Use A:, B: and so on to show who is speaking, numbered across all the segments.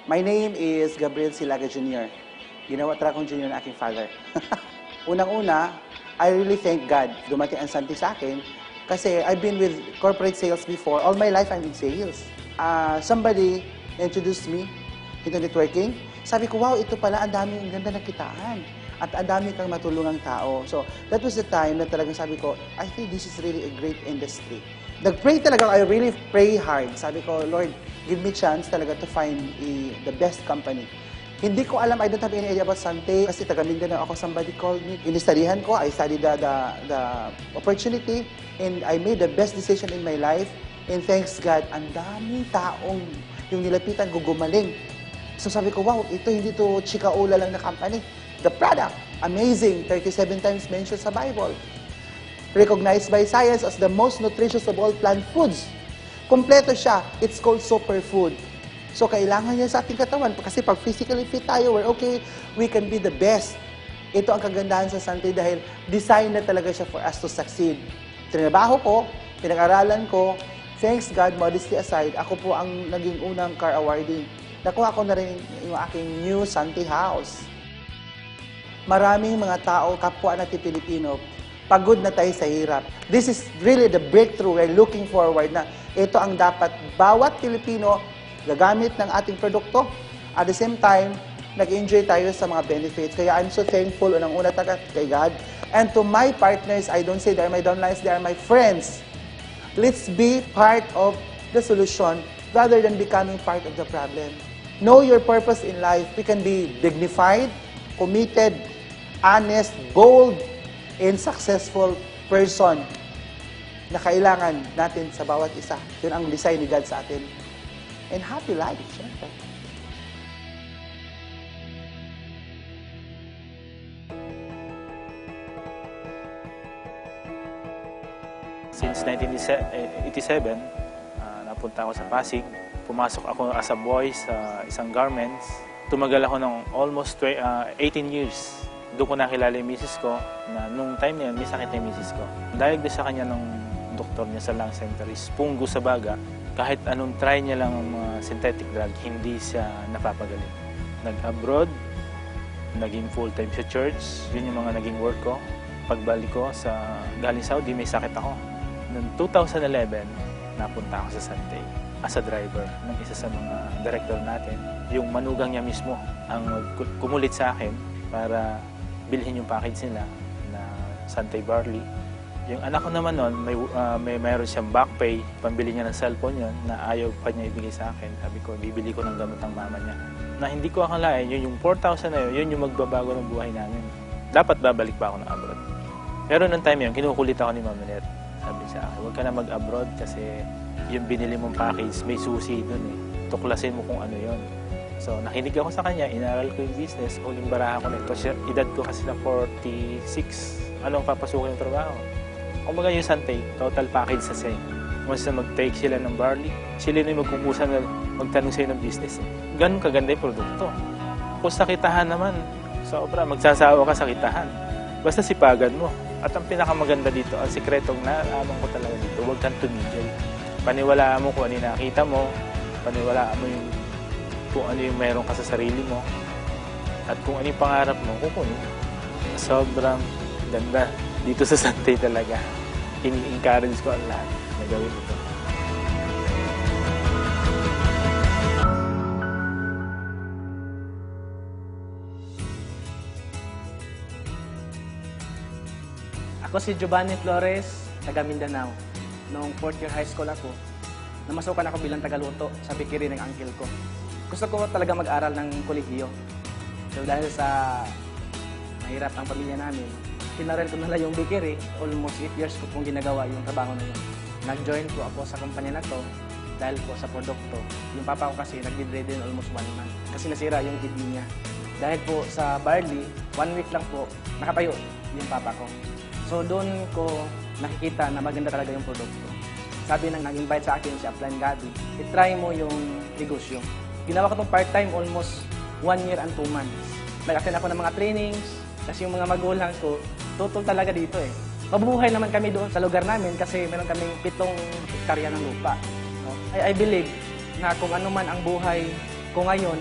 A: My name is Gabriel Silaga Jr. Ginawa talaga kong junior na aking father. Unang-una, I really thank God dumating ang Santi sa akin kasi I've been with corporate sales before. All my life, I'm in sales. Somebody introduced me into networking. Sabi ko, wow, ito pala, ang ganda ng kitaan. At ang dami kang matulungang tao. So, that was the time na talagang sabi ko, I think this is really a great industry. Nag-pray talaga, I really pray hard. Sabi ko, Lord, give me chance talaga to find the best company. Hindi ko alam, I don't have any idea about Sante kasi taga Mindanao ako, somebody called me. Inistudihan ko, I studied the opportunity and I made the best decision in my life. And thanks God, ang daming taong yung nilapitan ko gumaling. So sabi ko, wow, ito hindi to chikaula lang na company. The product, amazing, 37 times mentioned sa Bible. Recognized by science as the most nutritious of all plant foods. Kompleto siya. It's called superfood. So, kailangan niya sa ating katawan. Kasi pag physically fit tayo, we're okay, we can be the best. Ito ang kagandahan sa Sante dahil design na talaga siya for us to succeed. Trinabaho ko, pinag-aralan ko, thanks God, modesty aside, ako po ang naging unang car awardee. Nakuha ko na rin yung aking new Sante house. Maraming mga tao, kapwa natin Pilipino, pagod na tayo sa hirap. This is really the breakthrough we're looking forward na ito ang dapat bawat Pilipino gagamit ng ating produkto. At the same time, nag-enjoy tayo sa mga benefits. Kaya I'm so thankful unang-una kay God. And to my partners, I don't say they're my downlines, they are my friends. Let's be part of the solution rather than becoming part of the problem. Know your purpose in life. We can be dignified, committed, honest, bold, and successful person na kailangan natin sa bawat isa. Yun ang design ni God sa atin. And happy life, syempre.
B: Since 1987, napunta ako sa Pasig. Pumasok ako as a boy sa isang garments. Tumagal ako ng almost 18 years. Doon ko nakilala yung misis ko na nung time na yun, may sakit na yung misis ko. Diagnose sa kanya ng doktor niya sa lung center is pungo sa baga. Kahit anong try niya lang ang mga synthetic drug, hindi siya napapagaling. Nag-abroad, naging full-time sa church. Yun yung mga naging work ko. Pagbalik ko sa galing Saudi, may sakit ako. Noong 2011, napunta ako sa Sante as a driver ng isa sa mga director natin. Yung manugang niya mismo ang kumulit sa akin para bilhin yung package nila na Sante Barley. Yung anak ko naman noon, mayroon siyang back pay, pambili niya ng cellphone yun, na ayaw pa niya ibigay sa akin. Sabi ko, bibili ko ng gamot ng mama niya. Na hindi ko akalain, yun yung 4,000 na yun yung magbabago ng buhay namin. Dapat babalik pa ako ng abroad. Pero noong time yun, kinukulit ako ni Mama Net. Sabi sa akin, huwag ka na mag-abroad kasi yung binili mong package, may susi dun eh. Tuklasin mo kung ano yun. So, nakinig ako sa kanya, inaral ko yung business, uling baraha ko nito. Edad ko kasi na 46. Anong papasukin yung trabaho? Kumbaga yung Sante, total package sa same. Once na mag-take sila ng barley, sila na yung magkumusa na magtanong sa'yo ng business. Ganun kaganda yung produkto. Kung sa kitahan naman, sobra, magsasawa ka sa kitahan. Basta sipagan mo. At ang pinakamaganda dito, ang sikretong nalaman ko talaga dito, huwag kang tumigil. Paniwalaan mo kung ano yung nakita mo, paniwalaan mo yung kung ano yung meron ka sa sarili mo, at kung ano yung pangarap mo, kukunin. Sobrang ganda dito sa Sante talaga. Ini-encourage ko ang lahat na gawin ito.
C: Ako si Giovanni Flores, taga Mindanao. Noong 4th year high school ako, namasukan ako bilang tagaluto sa bakery ng uncle ko. Gusto ko talaga mag-aral ng kolehiyo. So dahil sa mahirap ang pamilya namin, pinarel ko na lang yung bakery. Almost 8 years ko pong ginagawa yung trabaho na yun. Nag-join ko ako sa kumpanya na to dahil po sa produkto. Yung papa ko kasi nag-bedridden almost 1 month kasi nasira yung kidney niya. Dahil po sa barley, 1 week lang po, nakatayo yung papa ko. So doon ko nakikita na maganda talaga yung produkto. Sabi nang nag-invite sa akin si Upline Gabi, itry mo yung negosyo. Ginawa ko itong part-time almost 1 year and 2 months. Nag-attend ako ng mga trainings, kasi yung mga magulang ko, tutol talaga dito eh. Mabubuhay naman kami doon sa lugar namin kasi meron kaming 7 hektarya ng lupa. No? I believe na kung ano man ang buhay Kung ngayon,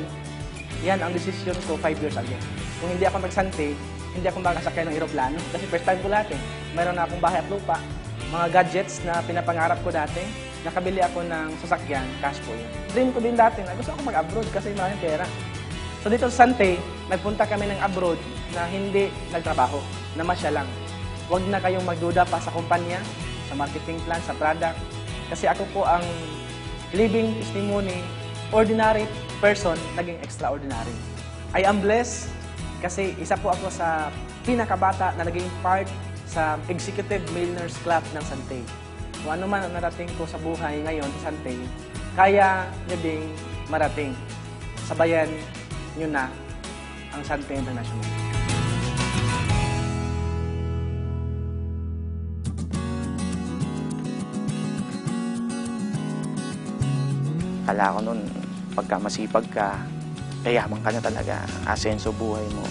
C: yan ang desisyon ko 5 years ago. Kung hindi ako nagsante, hindi ako makasakay ng eroplano. Kasi first time ko lahat eh. Mayroon na akong bahay at lupa. Mga gadgets na pinapangarap ko dati. Nakabili ako ng sasakyan, cash po yun. Dream ko din dati na gusto ako mag-abroad kasi maraming pera. So dito sa Sante, nagpunta kami ng abroad na hindi nagtrabaho, na masya lang. Huwag na kayong magduda pa sa kumpanya, sa marketing plan, sa product. Kasi ako po ang living testimony, ordinary person, naging extraordinary. I am blessed kasi isa po ako sa pinakabata na naging part sa Executive Millionaires Club ng Sante. Kung ano man ang narating ko sa buhay ngayon sa Sante, kaya nyo ding marating. Sabayan nyo na ang Sante International.
D: Akala ko nun, pagka masipag ka, kayaman ka na talaga. Asenso buhay mo.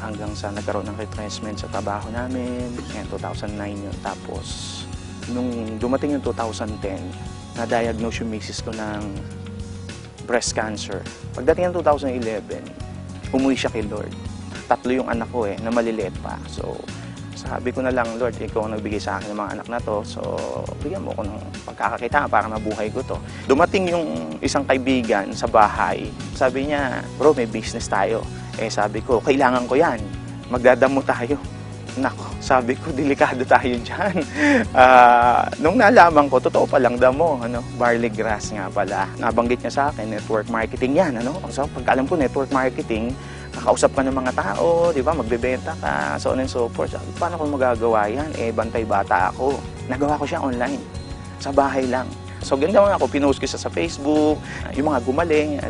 D: Hanggang sa nagkaroon ng retrenchment sa trabaho namin. Ngayon, 2009 yun. Tapos, nung dumating yung 2010, na-diagnose yung misis ko ng breast cancer. Pagdating ng 2011, umuwi siya kay Lord. 3 yung anak ko na maliliit pa. So, sabi ko na lang, Lord, ikaw ang nagbigay sa akin ng mga anak na to. So, bigyan mo ko ng pagkakakita para mabuhay ko to. Dumating yung isang kaibigan sa bahay. Sabi niya, bro, may business tayo. Sabi ko, kailangan ko yan. Magdadamo tayo. Nako, sabi ko, delikado tayo dyan. Nung nalaman ko, totoo palang damo. Barley grass nga pala. Nabanggit niya sa akin, network marketing yan. So, pagka alam ko, network marketing, kakausap ka ng mga tao, di ba? Magbebenta ka, so on and so forth. Paano ko magagawa yan? Bantay bata ako. Nagawa ko siya online. Sa bahay lang. So, ganda ako, pinost ko siya sa Facebook. Yung mga gumaling,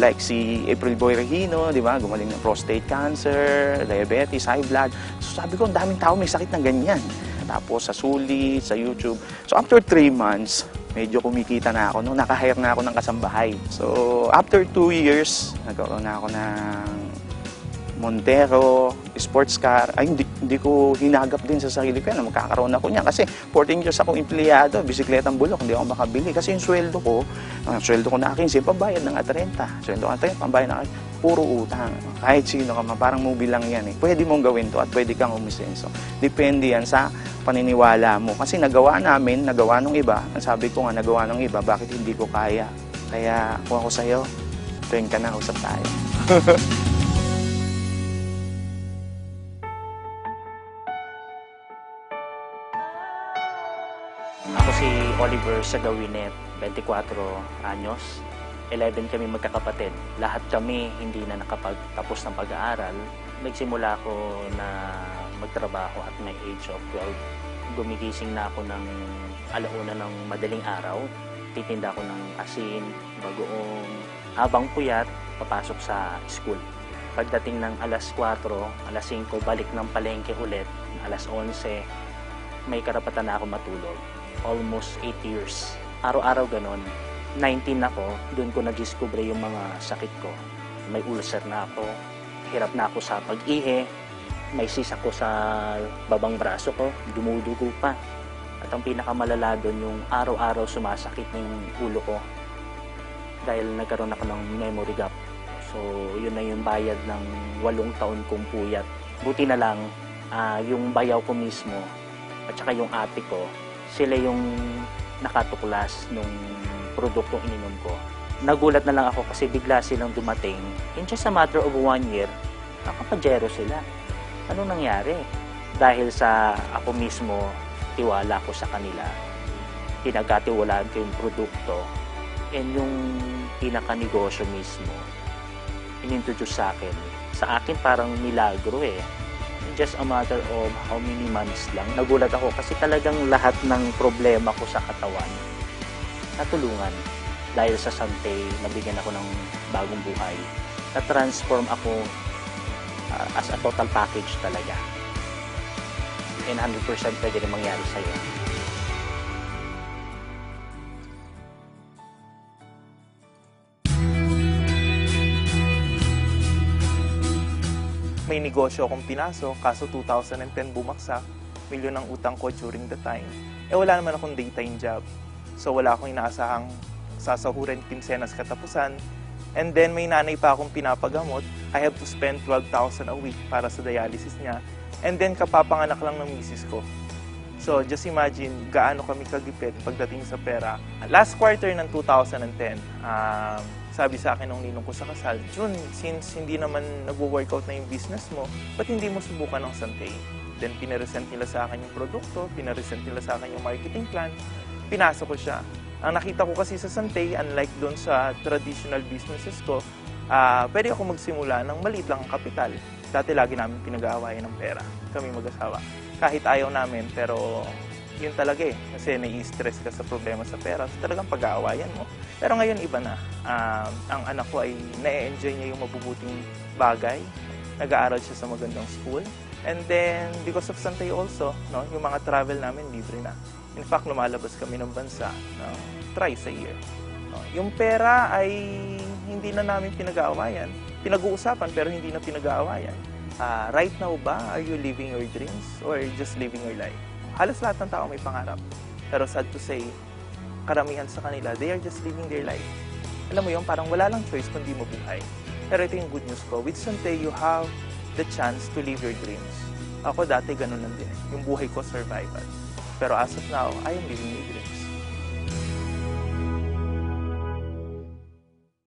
D: like si April Boy Regino, di ba? Gumaling ng prostate cancer, diabetes, high blood. So, sabi ko, ang daming tao may sakit na ganyan. Tapos, sa sulit, sa YouTube. So, after 3 months, medyo kumikita na ako. Naka-hire na ako ng kasambahay. So, after 2 years, nagkaroon na ako ng Montero, sports car. Ay, hindi ko hinagap din sa sarili ko na magkakaroon ako niya. Kasi 14 years akong empleyado, bisikletang bulok, hindi ako makabili. Kasi yung sweldo ko na 15, pambayad ng 30. Sweldo ko 30, pambayad ng puro utang. Kahit sino ka, parang movie lang yan Pwede mong gawin to at pwede kang umisenso. Depende yan sa paniniwala mo. Kasi nagawa nung iba. Ang sabi ko nga, nagawa ng iba, bakit hindi ko kaya? Kaya kung ako sa'yo, tuwing ka na, usap tayo.
E: Ako si Oliver Sagawinet, 24 anyos. 11 kami magkakapatid. Lahat kami hindi na nakapagtapos ng pag-aaral. Nagsimula ako na magtrabaho at my age of 12. Gumigising na ako ng alauna ng madaling araw. Titinda ako ng asin, bagoong. Habang puyat, papasok sa school. Pagdating ng alas 4, alas 5, balik ng palengke ulit. Alas 11, may karapatan na ako matulog. Almost 8 years. Araw-araw ganon. 19 ako, doon ko na-discover yung mga sakit ko. May ulcer na ako, hirap na ako sa pag-ihi, may sis ako sa babang braso ko, dumudugo pa. At ang pinakamalala doon yung araw-araw sumasakit ng ulo ko dahil nagkaroon ako ng memory gap. So, yun na yung bayad ng 8 taon kong puyat. Buti na lang, yung bayaw ko mismo at saka yung ate ko, sila yung nakatuklas nung produktong ininom ko. Nagulat na lang ako kasi bigla silang dumating. In just a matter of 1 year, nakapajero sila. Anong nangyari? Dahil sa ako mismo, tiwala ko sa kanila. Pinagkatiwalaan ko yung produkto. And yung pinakanegosyo mismo, inintroduce sa akin. Sa akin parang milagro In just a matter of how many months lang. Nagulat ako kasi talagang lahat ng problema ko sa katawan natulungan. Dahil sa Sante, nabigyan ako ng bagong buhay. Na-transform ako as a total package talaga. And 100% pwede rin mangyari sa'yo.
F: May negosyo akong pinasok, kaso 2010 bumaksak, milyon ang utang ko during the time. Wala naman akong daytime job. So wala akong inaasahang sasahurin kinsenas katapusan. And then may nanay pa akong pinapagamot. I have to spend 12,000 a week para sa dialysis niya. And then kapapanganak lang ng misis ko. So just imagine gaano kami kagipit pagdating sa pera. Last quarter ng 2010, sabi sa akin nung ninong ko sa kasal, Jun, since hindi naman nagwo-workout na yung business mo, ba't hindi mo subukan ng Santay? Then pinaresent nila sa akin yung produkto, pinaresent nila sa akin yung marketing plan, pinasok ko siya. Ang nakita ko kasi sa Santay, unlike doon sa traditional businesses ko, pwede ako magsimula ng maliit lang ang kapital. Dati lagi namin pinag-aawayan ng pera, kami mag-asawa. Kahit ayaw namin, pero yun talaga eh. Kasi nai-stress ka sa problema sa pera, so talagang pag-aawayan mo. Pero ngayon iba na. Ang anak ko ay na-enjoy niya yung mabubuting bagay. Nag-aaral siya sa magandang school. And then, because of Santay also, no, yung mga travel namin, libre na. In fact, lumalabas kami ng bansa thrice a year. No, yung pera ay hindi na namin pinag-aawayan. Pinag-uusapan pero hindi na pinag-aawayan. Right now ba, are you living your dreams or just living your life? Halos lahat ng tao may pangarap. Pero sad to say, karamihan sa kanila, they are just living their life. Alam mo yun, parang wala lang choice kundi mabuhay. Pero ito yung good news ko. With Santay, you have the chance to live your dreams. Ako dati ganun lang din. Yung buhay ko, survival. Pero as of now, I am living my dreams.